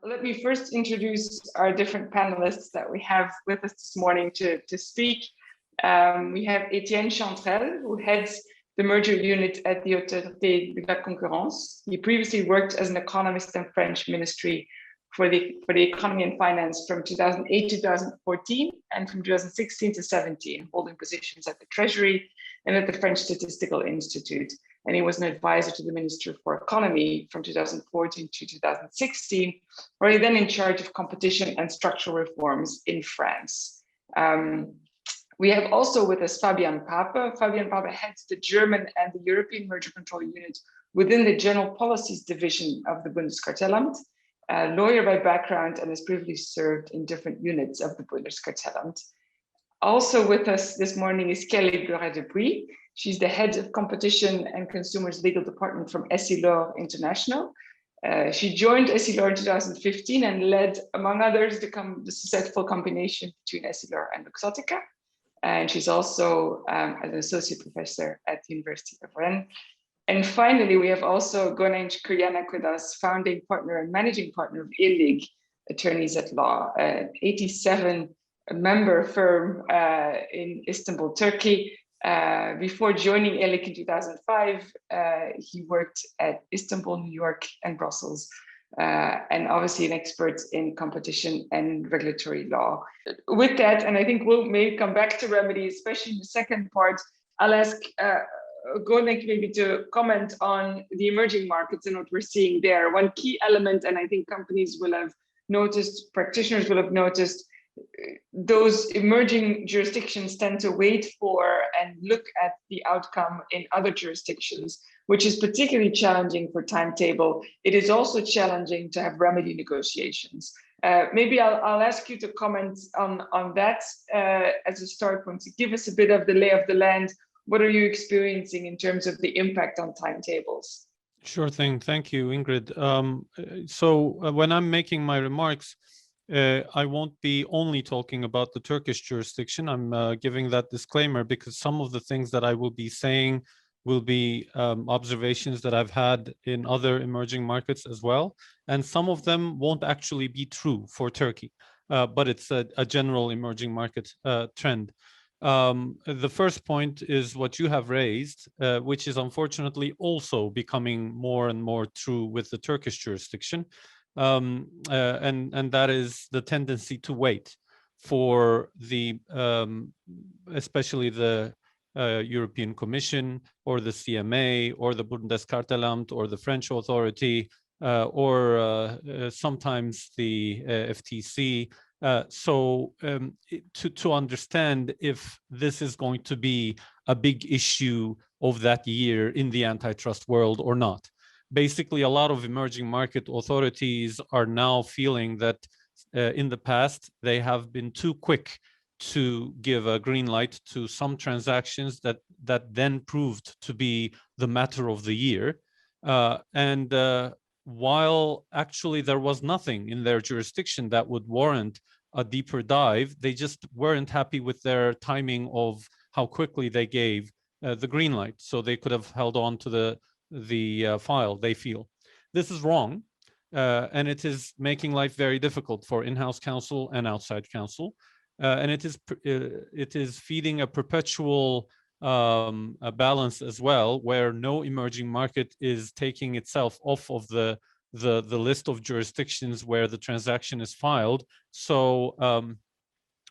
Let me first introduce our different panelists that we have with us this morning to speak. We have Étienne Chantrel, who heads the merger unit at the Autorite de la Concurrence. He previously worked as an economist in French Ministry for the Economy and Finance from 2008 to 2014, and from 2016 to 17, holding positions at the Treasury and at the French Statistical Institute. And he was an advisor to the Minister for Economy from 2014 to 2016, where he then in charge of competition and structural reforms in France. We have also with us Fabian Pape. Fabian Pape heads the German and the European Merger Control Unit within the General Policies Division of the Bundeskartellamt, a lawyer by background and has previously served in different units of the Bundeskartellamt. Also with us this morning is Kelig Dupuis. She's the head of Competition and Consumers Legal Department from Essilor International. She joined Essilor in 2015 and led, among others, the successful combination between Essilor and Luxottica. And she's also an associate professor at the University of Rennes. And finally, we have also Gönenç Gürkaynak with us, founding partner and managing partner of Kelig, Attorneys at Law, an 87-member firm in Istanbul, Turkey. Before joining Kelig in 2005, he worked at Istanbul, New York, and Brussels, and obviously an expert in competition and regulatory law. With that, and I think we'll maybe come back to remedies, especially in the second part, I'll ask Gönenç maybe to comment on the emerging markets and what we're seeing there. One key element, and I think companies will have noticed, practitioners will have noticed, those emerging jurisdictions tend to wait for and look at the outcome in other jurisdictions, which is particularly challenging for timetable. It is also challenging to have remedy negotiations. Maybe I'll ask you to comment on that as a start point, to give us a bit of the lay of the land. What are you experiencing in terms of the impact on timetables? Sure thing. Thank you, Ingrid. When I'm making my remarks, I won't be only talking about the Turkish jurisdiction. I'm giving that disclaimer because some of the things that I will be saying will be observations that I've had in other emerging markets as well. And some of them won't actually be true for Turkey, but it's a general emerging market trend. The first point is what you have raised, which is unfortunately also becoming more and more true with the Turkish jurisdiction. And that is the tendency to wait for the, especially the European Commission or the CMA or the Bundeskartellamt or the French authority or sometimes the FTC. To understand if this is going to be a big issue of that year in the antitrust world or not. Basically, a lot of emerging market authorities are now feeling that in the past, they have been too quick to give a green light to some transactions that then proved to be the matter of the year. While actually there was nothing in their jurisdiction that would warrant a deeper dive, they just weren't happy with their timing of how quickly they gave the green light. So they could have held on to the file, they feel. This is wrong, and it is making life very difficult for in-house counsel and outside counsel. And it is feeding a perpetual a balance as well, where no emerging market is taking itself off of the list of jurisdictions where the transaction is filed. So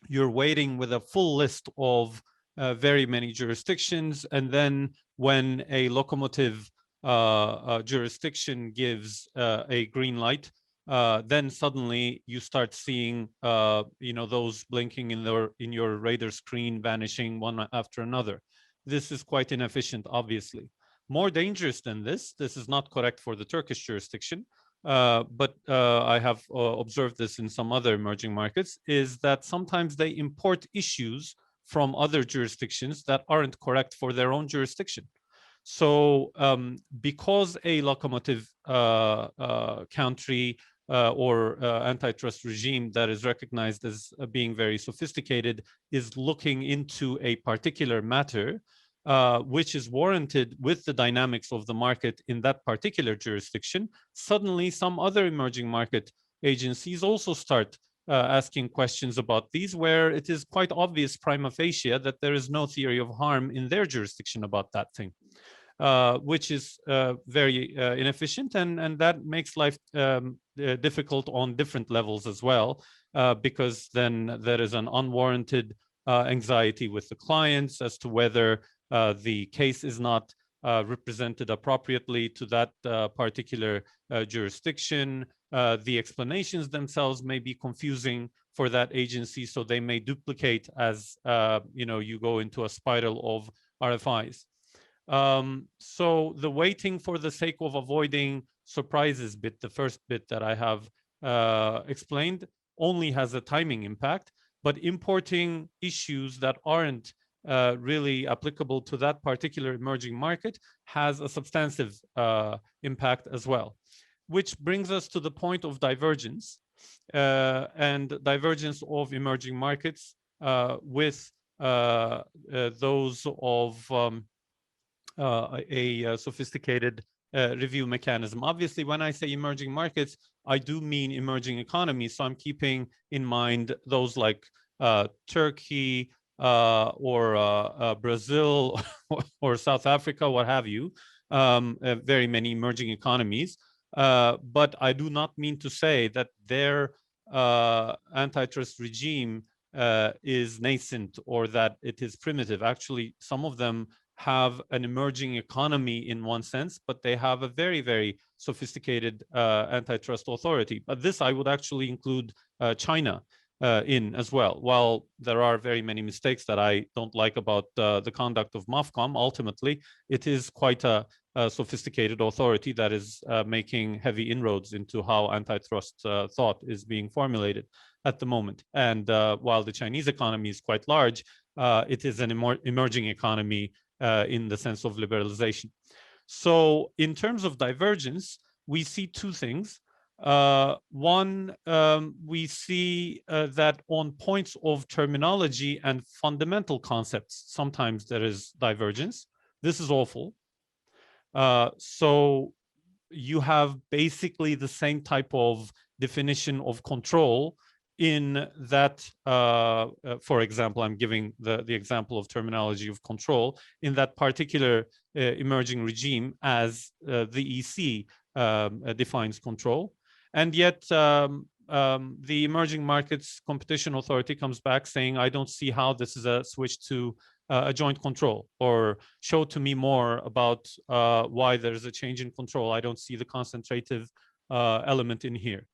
you're waiting with a full list of very many jurisdictions, and then when a locomotive jurisdiction gives a green light, then suddenly you start seeing those blinking in your radar screen vanishing one after another. This is quite inefficient, obviously. More dangerous than this is not correct for the Turkish jurisdiction, but I have observed this in some other emerging markets, is that sometimes they import issues from other jurisdictions that aren't correct for their own jurisdiction. So because a locomotive country or antitrust regime that is recognized as being very sophisticated is looking into a particular matter, which is warranted with the dynamics of the market in that particular jurisdiction, suddenly some other emerging market agencies also start asking questions about these, where it is quite obvious prima facie that there is no theory of harm in their jurisdiction about that thing, which is very inefficient, and that makes life difficult on different levels as well, because then there is an unwarranted anxiety with the clients as to whether the case is not represented appropriately to that particular jurisdiction. The explanations themselves may be confusing for that agency, so they may duplicate as you go into a spiral of RFIs. So the waiting for the sake of avoiding surprises bit, the first bit that I have explained, only has a timing impact, but importing issues that aren't really applicable to that particular emerging market has a substantive impact as well, which brings us to the point of divergence and divergence of emerging markets with those of a sophisticated review mechanism. Obviously, when I say emerging markets, I do mean emerging economies. So I'm keeping in mind those like Turkey or Brazil or South Africa, what have you, very many emerging economies. But I do not mean to say that their antitrust regime is nascent or that it is primitive. Actually, some of them have an emerging economy in one sense, but they have a very, very sophisticated antitrust authority. But this I would actually include China in as well. While there are very many mistakes that I don't like about the conduct of MOFCOM, ultimately, it is quite a sophisticated authority that is making heavy inroads into how antitrust thought is being formulated at the moment. And while the Chinese economy is quite large, it is an emerging economy in the sense of liberalization. So in terms of divergence, we see two things. One, we see that on points of terminology and fundamental concepts, sometimes there is divergence. This is awful. So you have basically the same type of definition of control in that, for example, I'm giving the example of terminology of control in that particular emerging regime as the EC defines control. And yet the emerging markets competition authority comes back saying, I don't see how this is a switch to a joint control, or show to me more about why there's a change in control. I don't see the concentrative element in here.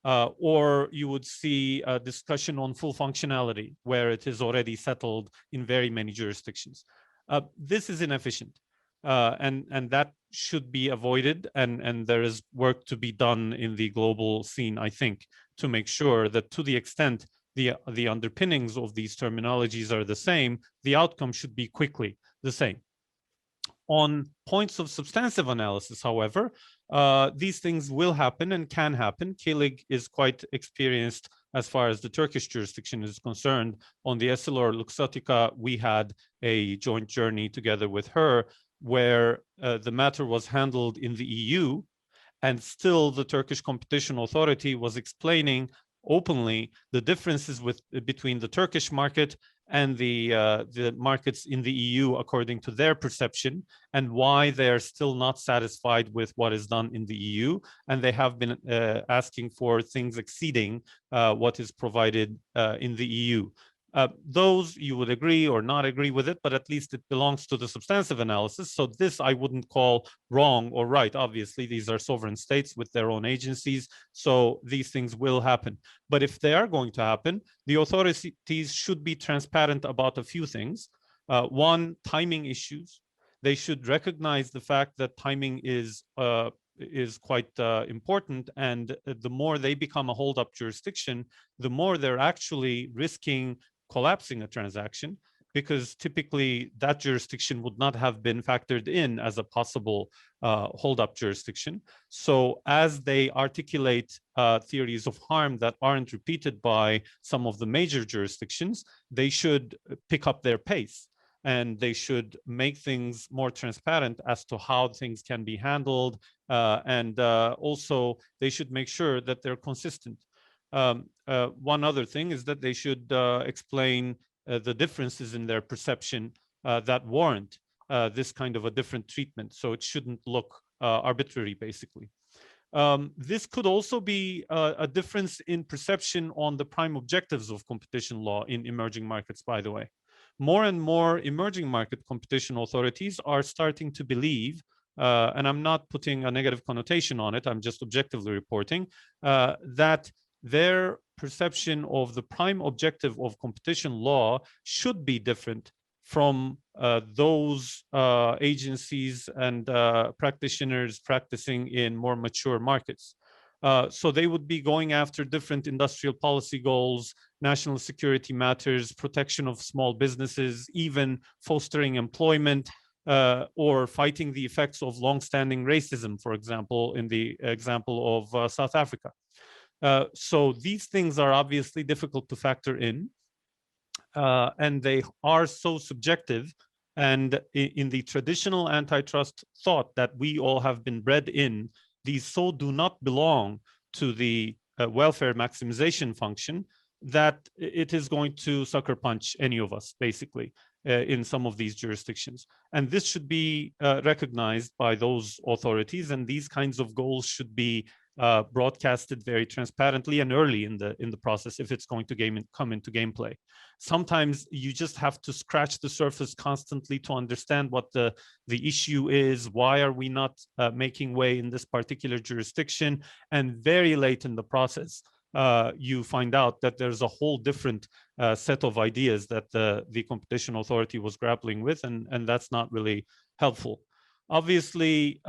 Or you would see a discussion on full functionality where it is already settled in very many jurisdictions. This is inefficient, and that should be avoided, and there is work to be done in the global scene, I think, to make sure that to the extent the underpinnings of these terminologies are the same, the outcome should be quickly the same. On points of substantive analysis, however, these things will happen and can happen. Kelig is quite experienced as far as the Turkish jurisdiction is concerned. On the Essilor Luxottica, we had a joint journey together with her where the matter was handled in the EU, and still the Turkish Competition Authority was explaining openly the differences between the Turkish market and the markets in the EU according to their perception, and why they are still not satisfied with what is done in the EU, and they have been asking for things exceeding what is provided in the EU. Those you would agree or not agree with it, but at least it belongs to the substantive analysis. So this I wouldn't call wrong or right. Obviously, these are sovereign states with their own agencies, so these things will happen. But if they are going to happen, the authorities should be transparent about a few things. One, timing issues. They should recognize the fact that timing is quite important, and the more they become a hold-up jurisdiction, the more they're actually risking collapsing a transaction, because typically that jurisdiction would not have been factored in as a possible hold-up jurisdiction. So as they articulate theories of harm that aren't repeated by some of the major jurisdictions, they should pick up their pace, and they should make things more transparent as to how things can be handled. And also, they should make sure that they're consistent One other thing is that they should explain the differences in their perception that warrant this kind of a different treatment. So it shouldn't look arbitrary, basically. This could also be a difference in perception on the prime objectives of competition law in emerging markets, by the way. More and more emerging market competition authorities are starting to believe, and I'm not putting a negative connotation on it, I'm just objectively reporting, that their perception of the prime objective of competition law should be different from those agencies and practitioners practicing in more mature markets. So they would be going after different industrial policy goals, national security matters, protection of small businesses, even fostering employment, or fighting the effects of long-standing racism, for example, in the example of South Africa. So these things are obviously difficult to factor in. And they are so subjective, and in the traditional antitrust thought that we all have been bred in, these so do not belong to the welfare maximization function, that it is going to sucker punch any of us, basically, in some of these jurisdictions. And this should be recognized by those authorities, and these kinds of goals should be broadcasted very transparently and early in the process if it's going to come into gameplay. Sometimes you just have to scratch the surface constantly to understand what the issue is. Why are we not making way in this particular jurisdiction? And very late in the process, you find out that there's a whole different set of ideas that the competition authority was grappling with, and that's not really helpful. Obviously,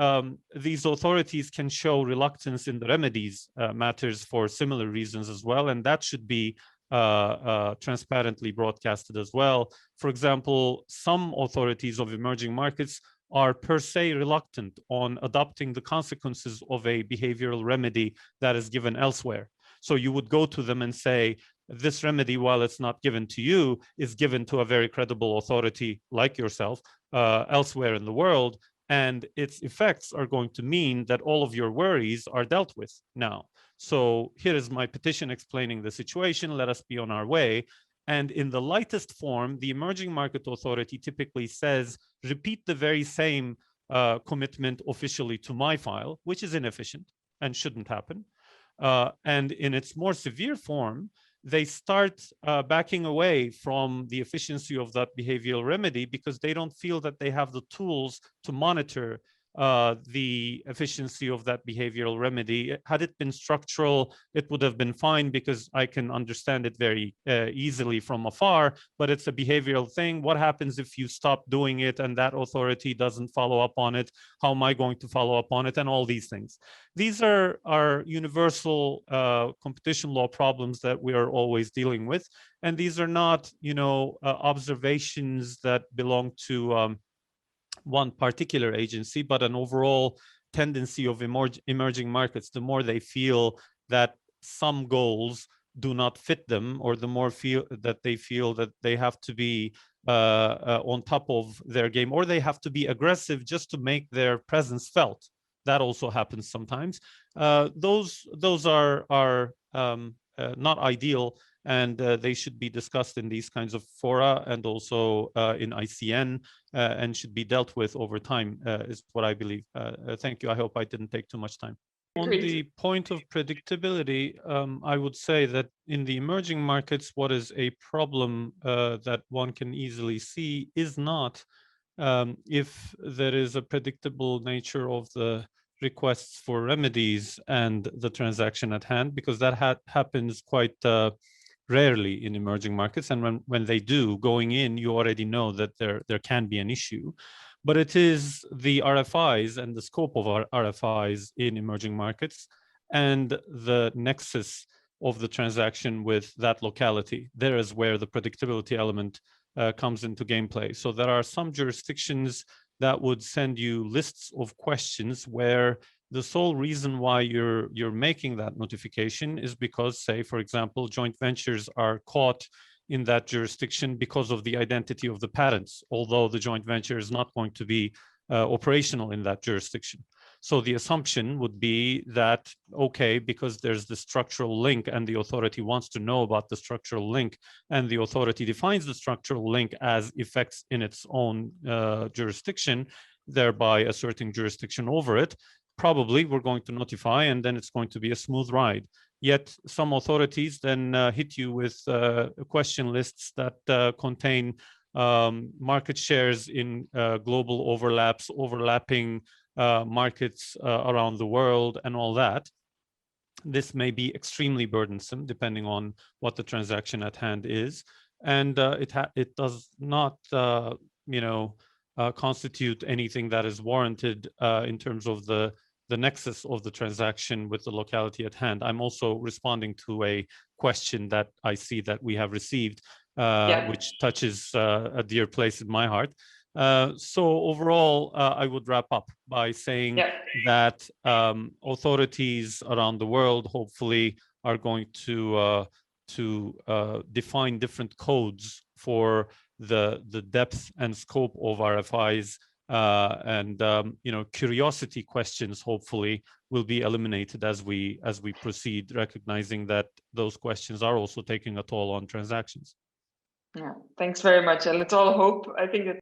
these authorities can show reluctance in the remedies matters for similar reasons as well, and that should be transparently broadcasted as well. For example, some authorities of emerging markets are per se reluctant on adopting the consequences of a behavioral remedy that is given elsewhere. So you would go to them and say, this remedy, while it's not given to you, is given to a very credible authority like yourself elsewhere in the world, and its effects are going to mean that all of your worries are dealt with now. So here is my petition explaining the situation. Let us be on our way. And in the lightest form, the emerging market authority typically says, repeat the very same commitment officially to my file, which is inefficient and shouldn't happen. And in its more severe form, they start backing away from the efficiency of that behavioral remedy because they don't feel that they have the tools to monitor the efficiency of that behavioral remedy. Had it been structural, it would have been fine because I can understand it very easily from afar, but it's a behavioral thing. What happens if you stop doing it and that authority doesn't follow up on it? How am I going to follow up on it? And all these things. These are universal competition law problems that we are always dealing with. And these are not, observations that belong to one particular agency, but an overall tendency of emerging markets. The more they feel that some goals do not fit them, or the more they feel that they have to be on top of their game, or they have to be aggressive just to make their presence felt. That also happens sometimes. Those are not ideal, and they should be discussed in these kinds of fora and also in ICN and should be dealt with over time, is what I believe. Thank you. I hope I didn't take too much time. On the point of predictability, I would say that in the emerging markets, what is a problem that one can easily see is not if there is a predictable nature of the requests for remedies and the transaction at hand, because that happens quite rarely in emerging markets. And when they do, going in, you already know that there can be an issue. But it is the RFIs and the scope of our RFIs in emerging markets and the nexus of the transaction with that locality. There is where the predictability element comes into gameplay. So there are some jurisdictions that would send you lists of questions where the sole reason why you're making that notification is because, say, for example, joint ventures are caught in that jurisdiction because of the identity of the patents, although the joint venture is not going to be operational in that jurisdiction. So the assumption would be that, okay, because there's the structural link and the authority wants to know about the structural link, and the authority defines the structural link as effects in its own jurisdiction, thereby asserting jurisdiction over it, probably we're going to notify, and then it's going to be a smooth ride. Yet some authorities then hit you with question lists that contain market shares in global overlapping markets around the world and all that. This may be extremely burdensome depending on what the transaction at hand is, and it does not constitute anything that is warranted in terms of the nexus of the transaction with the locality at hand. I'm also responding to a question that I see that we have received, which touches a dear place in my heart. So overall, I would wrap up by saying that authorities around the world hopefully are going to define different codes for the depth and scope of RFIs, and curiosity questions hopefully will be eliminated as we proceed, recognizing that those questions are also taking a toll on transactions. Yeah, thanks very much, and let's all hope. I think that